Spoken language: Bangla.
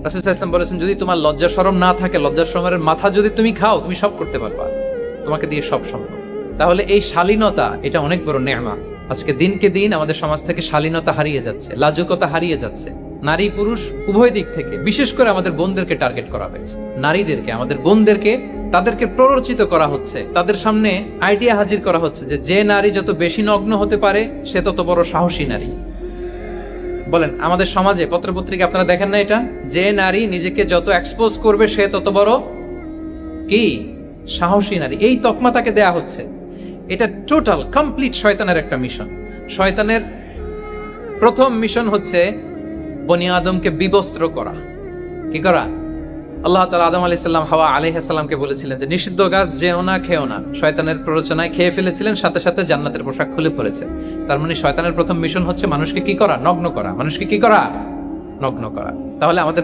রাসূল সাল্লাল্লাহু আলাইহি ওয়াসাল্লাম বলেছেন, যদি তোমার লজ্জা শরম না থাকে, লজ্জা শরমের মাথা যদি তুমি খাও, তুমি সব করতে পারবা, তোমাকে দিয়ে সব সম্ভব। তাহলে এই শালীনতা, এটা অনেক বড় নেয়ামত। আজকে দিনকে দিন আমাদের সমাজ থেকে শালীনতা হারিয়ে যাচ্ছে, লাজুকতা হারিয়ে যাচ্ছে। নারী পুরুষ উভয় দিক থেকে, বিশেষ করে আমাদের বোনদেরকে টার্গেট করা হয়েছে। নারীদেরকে, আমাদের বোনদেরকে, তাদেরকে প্ররোচিত করা হচ্ছে, তাদের সামনে আইডিয়া হাজির করা হচ্ছে যে নারী যত বেশি নগ্ন হতে পারে সে তত বড় সাহসী নারী। বলেন, আমাদের সমাজে পত্রপত্রিকা আপনারা দেখেন না এটা, যে নারী নিজেকে যত এক্সপোজ করবে সে তত বড় কি সাহসী নারী, এই তকমা তাকে দেয়া হচ্ছে। এটা টোটাল কমপ্লিট শয়তানের একটা মিশন। শয়তানের প্রথম মিশন হচ্ছে বনি আদমকে বিবস্ত্র করা। কি করা? আল্লাহ তাআলা আদম আলাইহিস সালাম, হাওয়া আলাইহিস সালামকে বলেছিলেন যে নিষিদ্ধ গাছ যেও না, খেও না। শয়তানের প্ররোচনায় খেয়ে ফেলেছিলেন, সাথে সাথে জান্নাতের পোশাক খুলে পড়েছে। তার মানে শয়তানের প্রথম মিশন হচ্ছে মানুষকে কি করা? নগ্ন করা। মানুষকে কি করা? নগ্ন করা। তাহলে আমাদের